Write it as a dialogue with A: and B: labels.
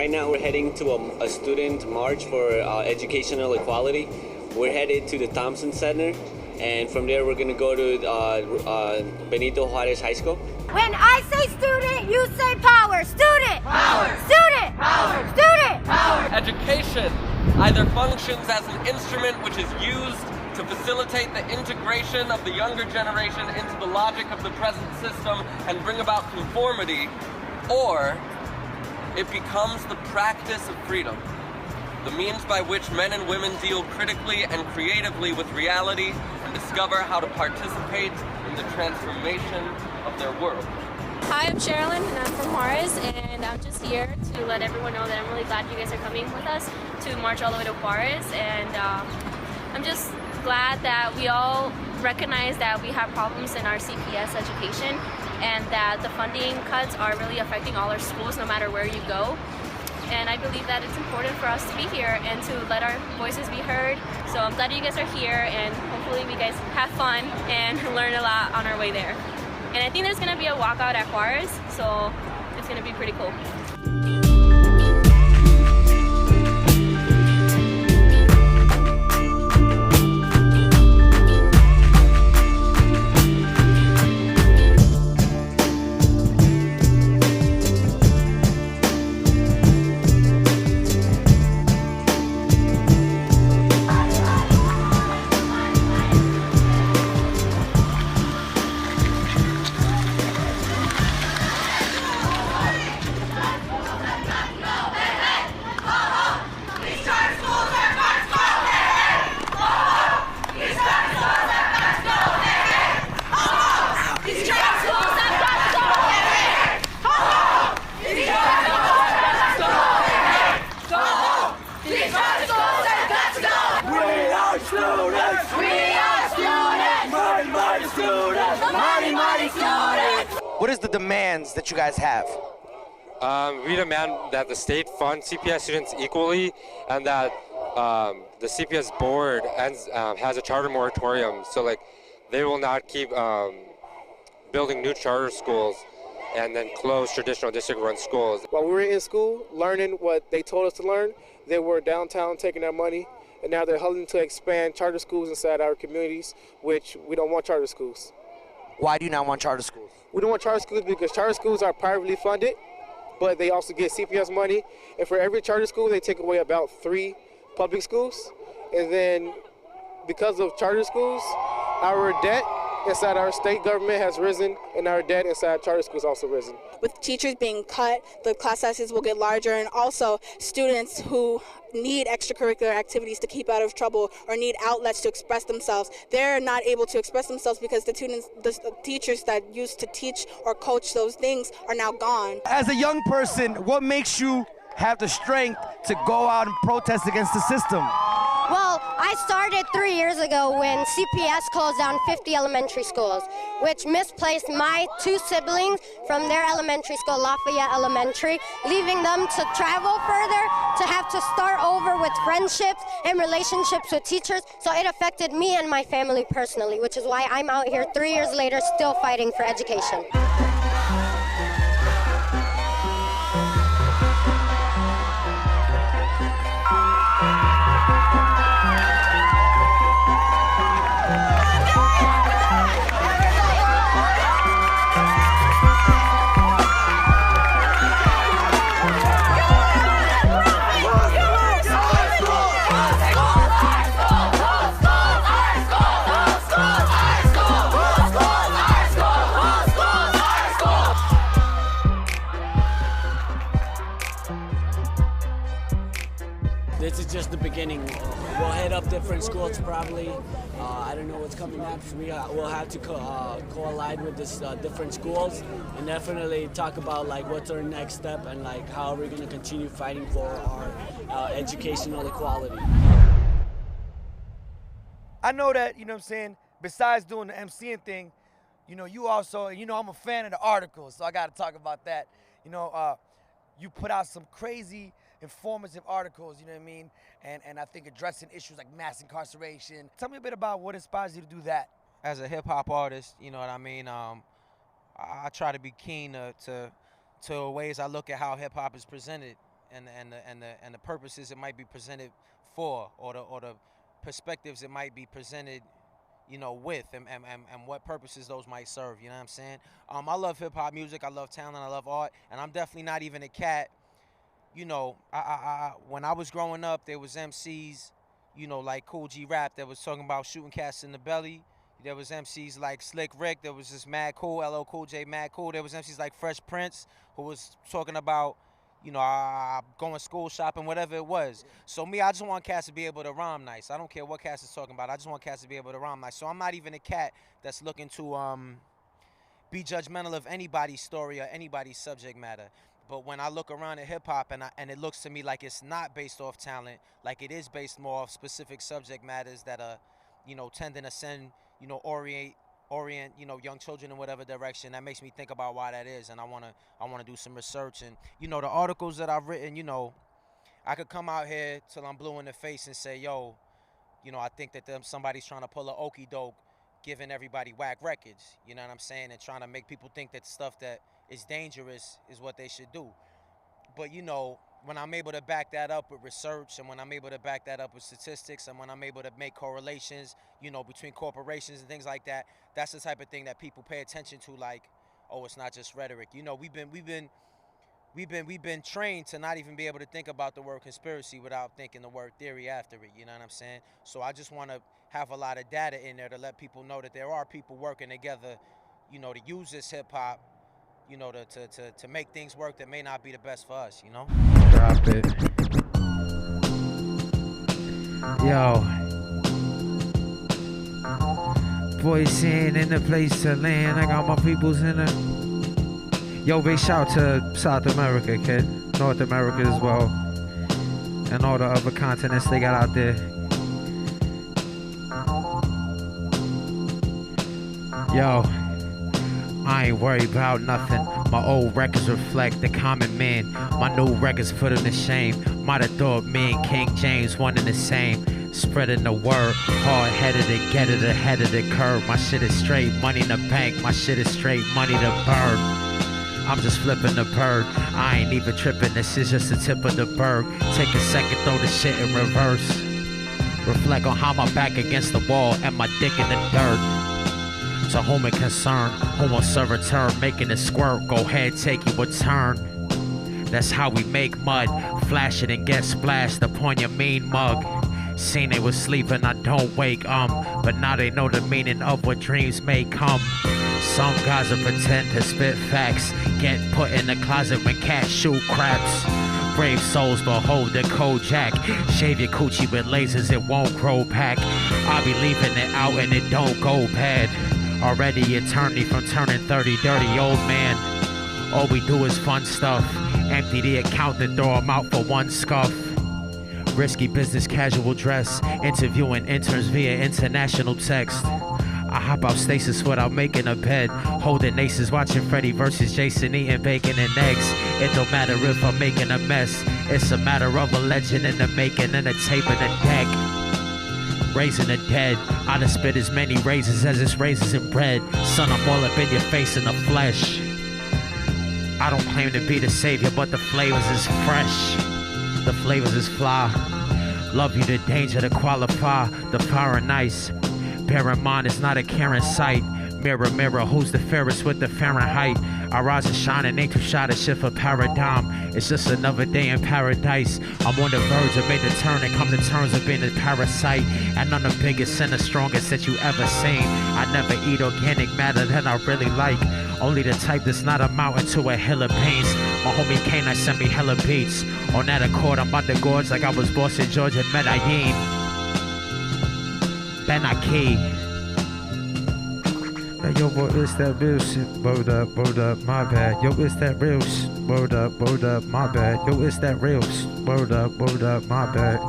A: Right now we're heading to a student march for educational equality. We're headed to the Thompson Center, and from there we're going to go to Benito Juarez High School.
B: When I say student, you say power. Student! Power! Student! Power! Student! Power!
C: Education either functions as an instrument which is used to facilitate the integration of the younger generation into the logic of the present system and bring about conformity, or it becomes the practice of freedom, the means by which men and women deal critically and creatively with reality and discover how to participate in the transformation of their world.
D: Hi, I'm Sherilyn and I'm from Juarez, and I'm just here to let everyone know that I'm really glad you guys are coming with us to march all the way to Juarez, and I'm just glad that we all recognize that we have problems in our CPS education and that the funding cuts are really affecting all our schools no matter where you go. And I believe that it's important for us to be here and to let our voices be heard. So I'm glad you guys are here, and hopefully we guys have fun and learn a lot on our way there. And I think there's going to be a walkout at Juarez, so it's going to be pretty cool.
E: What is the demands that you guys have?
F: We demand that the state fund CPS students equally, and that the CPS board has a charter moratorium, so like they will not keep building new charter schools and then close traditional district-run schools.
G: While we were in school, learning what they told us to learn, they were downtown taking our money, and now they're helping to expand charter schools inside our communities, which we don't want charter schools.
E: Why do you not want charter schools?
G: We don't want charter schools because charter schools are privately funded, but they also get CPS money, and for every charter school, they take away about 3 public schools. And then because of charter schools, our debt inside our state government has risen, and our debt inside charter schools also risen.
H: With teachers being cut, the class sizes will get larger, and also students who need extracurricular activities to keep out of trouble or need outlets to express themselves, they're not able to express themselves because the teachers that used to teach or coach those things are now gone.
E: As a young person, what makes you have the strength to go out and protest against the system?
B: Well, I started 3 years ago when CPS closed down 50 elementary schools, which misplaced my 2 siblings from their elementary school, Lafayette Elementary, leaving them to travel further, to have to start over with friendships and relationships with teachers. So it affected me and my family personally, which is why I'm out here 3 years later still fighting for education.
I: This is just the beginning. We'll head up different schools probably. I don't know what's coming next. We'll have to collide with this different schools and definitely talk about like what's our next step and like how we're going to continue fighting for our educational equality.
E: I know that, you know what I'm saying, besides doing the MCing thing, you know, you also, you know, I'm a fan of the articles, so I got to talk about that. You know, you put out some crazy informative articles, you know what I mean? And I think addressing issues like mass incarceration. Tell me a bit about what inspires you to do that.
J: As a hip-hop artist, you know what I mean, I try to be keen to ways I look at how hip-hop is presented the purposes it might be presented for, or the perspectives it might be presented, you know, with, and what purposes those might serve. You know what I'm saying? I love hip hop music. I love talent. I love art, and I'm definitely not even a cat. You know, when I was growing up, there was MCs, you know, like Cool G Rap that was talking about shooting cats in the belly. There was MCs like Slick Rick. There was this Mad Cool, LL Cool J, Mad Cool. There was MCs like Fresh Prince, who was talking about, you know, going school shopping, whatever it was. So me, I just want cats to be able to rhyme nice. I don't care what cats is talking about. I just want cats to be able to rhyme nice. So I'm not even a cat that's looking to be judgmental of anybody's story or anybody's subject matter. But when I look around at hip hop and it looks to me like it's not based off talent, like it is based more off specific subject matters that are, you know, tending to send, you know, orient, you know, young children in whatever direction, that makes me think about why that is, and I wanna do some research. And you know, the articles that I've written, you know, I could come out here till I'm blue in the face and say, yo, you know, I think that somebody's trying to pull a okey doke, giving everybody whack records, you know what I'm saying, and trying to make people think that stuff that is dangerous is what they should do. But you know, when I'm able to back that up with research, and when I'm able to back that up with statistics, and when I'm able to make correlations, you know, between corporations and things like that, that's the type of thing that people pay attention to. Like, oh, it's not just rhetoric. You know, we've been trained to not even be able to think about the word conspiracy without thinking the word theory after it. You know what I'm saying? So I just want to have a lot of data in there to let people know that there are people working together, you know, to use this hip hop, you know, to make things work that may not be the best for us, you know?
K: Drop it. Yo. Voice in the place to land. I got my peoples in it. Yo, big shout to South America, kid. North America as well. And all the other continents they got out there. Yo. I ain't worried about nothing. My old records reflect the common man. My new records put him to shame. Might have thought me and King James one and the same. Spreading the word, hard-headed and get it ahead of the curve. My shit is straight money in the bank. My shit is straight money to burn. I'm just flipping the bird. I ain't even tripping. This is just the tip of the bird. Take a second, throw the shit in reverse. Reflect on how my back against the wall and my dick in the dirt. To whom it concern, whom will serve return, making it squirt, go ahead, take you a turn. That's how we make mud, flash it and get splashed upon your mean mug. Seen they was sleeping, I don't wake, but now they know the meaning of what dreams may come. Some guys will pretend to spit facts, get put in the closet when cats shoot craps. Brave souls behold the Kojak. Shave your coochie with lasers, it won't grow back. I be leaving it out and it don't go bad. Already it turned me from turning 30, dirty old man. All we do is fun stuff. Empty the account and throw them out for one scuff. Risky business, casual dress. Interviewing interns via international text. I hop out stasis without making a bed. Holding aces, watching Freddy versus Jason, eating bacon and eggs. It don't matter if I'm making a mess. It's a matter of a legend in the making and a tape in the deck. Raising the dead, I done spit as many razors as it's raisins and bread. Son, I'm all up in your face in the flesh. I don't claim to be the savior, but the flavors is fresh. The flavors is fly. Love you to danger to qualify. The fire and ice. Bear in mind, it's not a caring sight. Mirror, mirror, who's the fairest with the Fahrenheit? I rise and shine and ain't too shy to shift a paradigm. It's just another day in paradise. I'm on the verge of making the turn and come to terms with being a parasite. And I'm the biggest and the strongest that you ever seen. I never eat organic matter that I really like. Only the type that's not amounting to a hill of beans. My homie Kane, sent me hella beats. On that accord, I'm about to gorge like I was boss in Georgia and Medellin. Benaki. Yo, boy, it's that real shit. Word up, my bad. Yo, it's that real shit. Word up, my bad. Yo, it's that real shit. Word up, my bad.